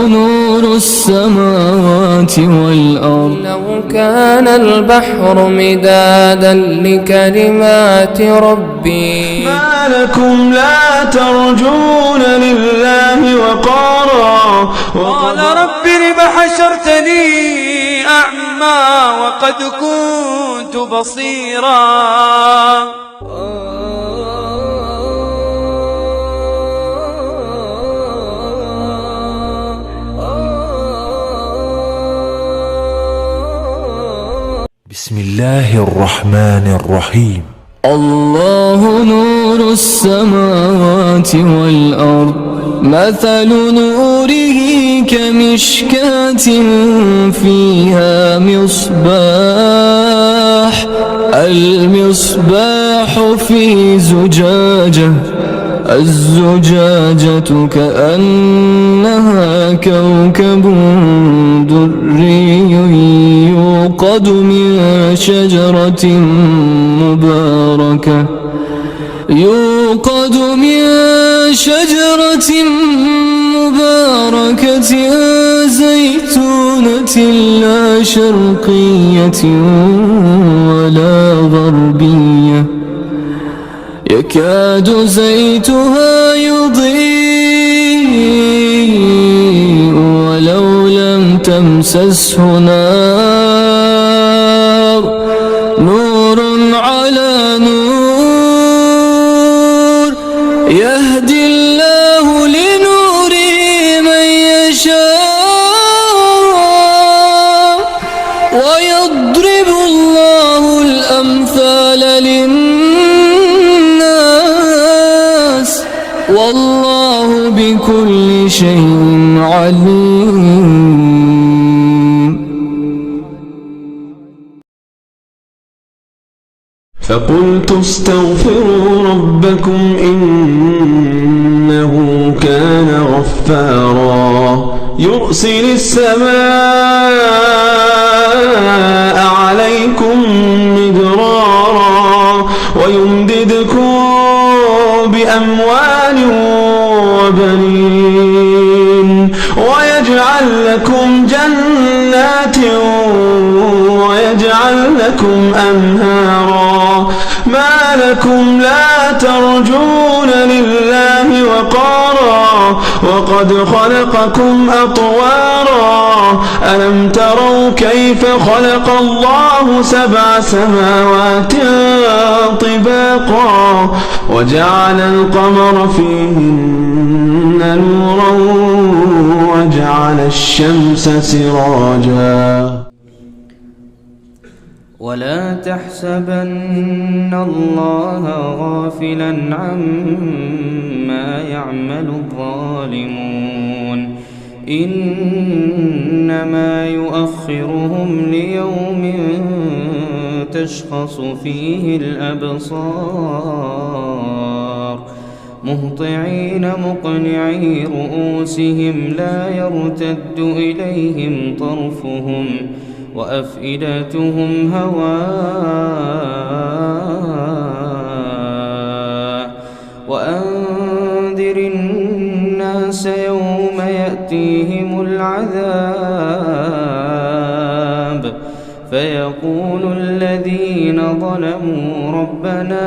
نور السماوات والأرض لو كان البحر مدادا لكلمات ربي ما لكم لا ترجون لله وقارا قال رب لم حشرتني أعمى وقد كنت بصيرا بسم الله الرحمن الرحيم الله نور السماوات والأرض مثل نوره كمشكاة فيها مصباح المصباح في زجاجة الزجاجة كأنها كوكب دري يوقد من شجرة مباركة زيتونة لا شرقية ولا غربية يكاد زيتها يضيء ولو لم تمسسه نار نور على نور يهدي الله لنوره من يشاء ويضرب الله الأمثال للناس والله بكل شيء عليم. فقلت استغفروا ربكم إنه كان غفارا يرسل السماء عليكم مدرارا ويمددكم بأموال وبنين ويجعل لكم جنات ويجعل لكم أنهارا ما لكم لا ترجون لله وقارا وقد خلقكم أطوارا ألم تروا كيف خلق الله 7 سماوات طباقا وجعل القمر فيهن نورا وجعل الشمس سراجا ولا تحسبن الله غافلا عما يعمل الظالمون إنما يؤخرهم ليوم تشخص فيه الأبصار مهطعين مقنعي رؤوسهم لا يرتد إليهم طرفهم وأفئدتهم هواء وأنذر الناس يوم يأتيهم العذاب فيقول الذين ظلموا ربنا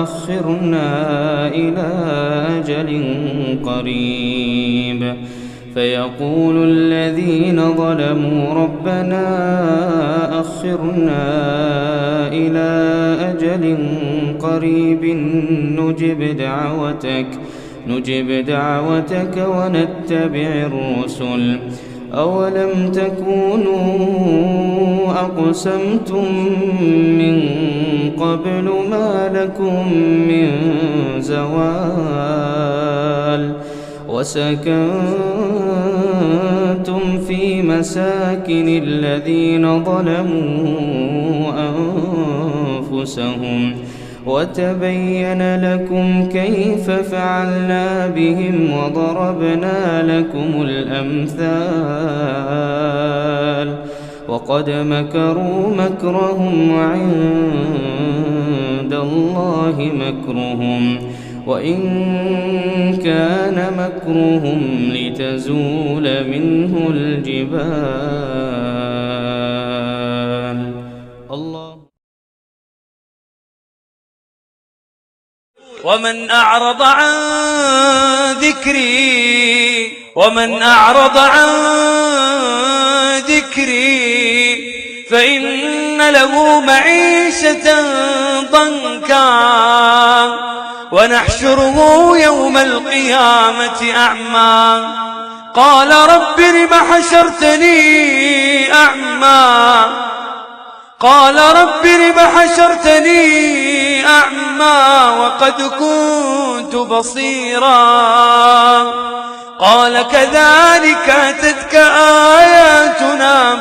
أخرنا إلى أجل قريب فيقول الذين ظلموا ربنا أخرنا إلى أجل قريب نجب دعوتك ونتبع الرسل أولم تكونوا أقسمتم من قبل ما لكم من زوال وسكنتم في مساكن الذين ظلموا أنفسهم وتبين لكم كيف فعلنا بهم وضربنا لكم الأمثال وقد مكروا مكرهم وعند الله مكرهم وإن كان مكرهم لتزول منه الجبال. الله. ومن أعرض عن ذكري فإن له معيشة ضنكا ونحشره يوم القيامة أعمى قال رب لم حشرتني أعمى وقد كنت بصيرا قال كذلك أتتك آياتنا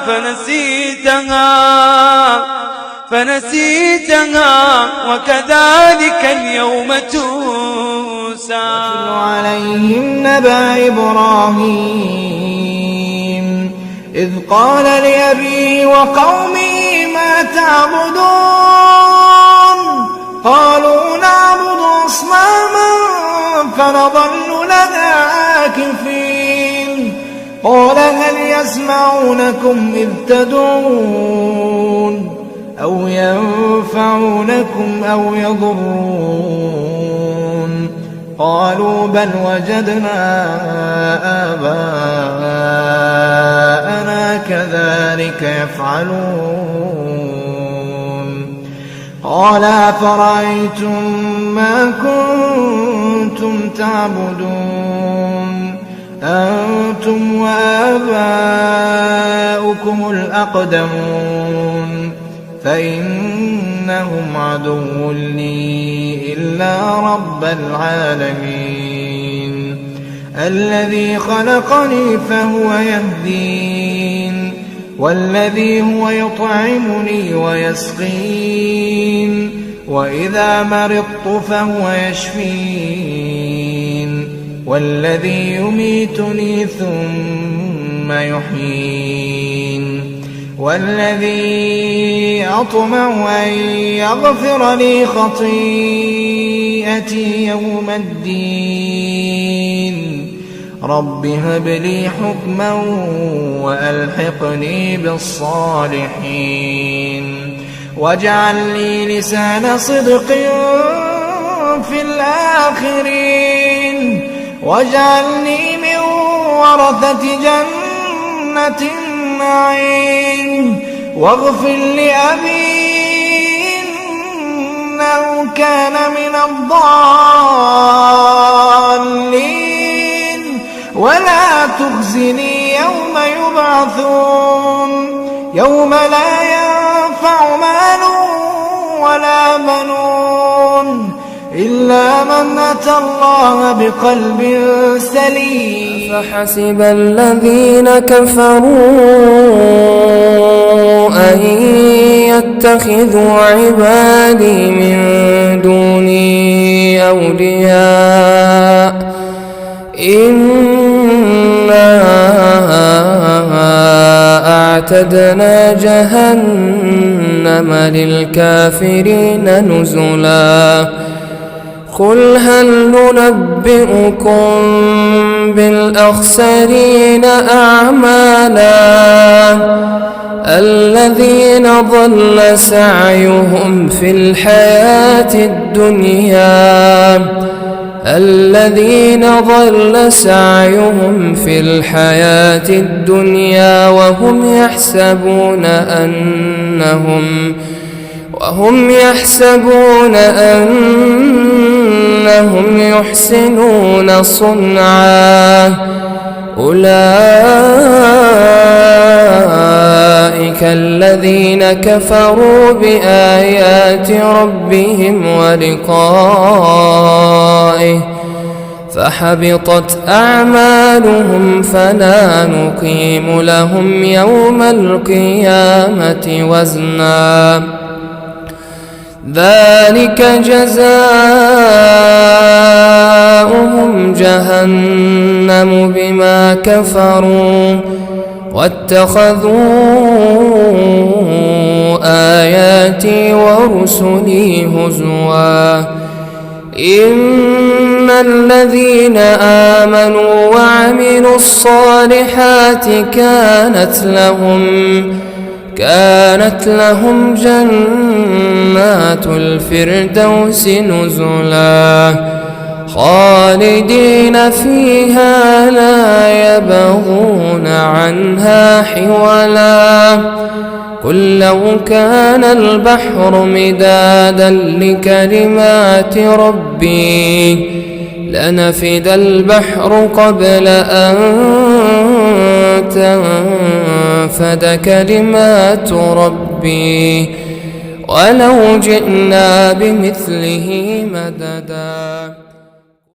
فنسيتها وكذلك اليوم تنسى. واتل عليهم نبأ إبراهيم إذ قال لأبيه وقومه ما تعبدون قالوا نعبد أصناما فنظل لها عاكفين قال هل يسمعونكم إذ تدعون أو ينفعونكم أو يضرون قالوا بل وجدنا آباءنا كذلك يفعلون قال أفرأيتم ما كنتم تعبدون أنتم وآباؤكم الأقدمون فإنهم عدو لي إلا رب العالمين الذي خلقني فهو يهدين والذي هو يطعمني ويسقين وإذا مرضت فهو يشفين والذي يميتني ثم يحيين والذي أطمع أن يغفر لي خطيئتي يوم الدين رب هب لي حكما وألحقني بالصالحين واجعل لي لسان صدق في الآخرين واجعلني من ورثة جنة النعيم واغفر لأبي إنه كان من الضالين ولا تخزني يوم يبعثون يوم لا ينفع مال ولا بنون إلا من أتى الله بقلب سليم. فحسب الذين كفروا أن يتخذوا عبادي من دوني أولياء إنا أعتدنا جهنم للكافرين نزلا قل هل ننبئكم بالأخسرين أعمالا الذين ضل سعيهم في الحياة الدنيا وهم يحسبون أنهم يحسنون صنعا أولئك الذين كفروا بآيات ربهم ولقائه فحبطت أعمالهم فلا نقيم لهم يوم القيامة وزنا ذلك جزاؤهم جهنم بما كفروا واتخذوا آياتي ورسلي هزوا إن الذين آمنوا وعملوا الصالحات كانت لهم جنات الفردوس نزلا خالدين فيها لا يبغون عنها حولا قل لو كان البحر مدادا لكلمات ربي لنفد البحر قبل أن تنفد كلمات ربي ولو جئنا بمثله مددا.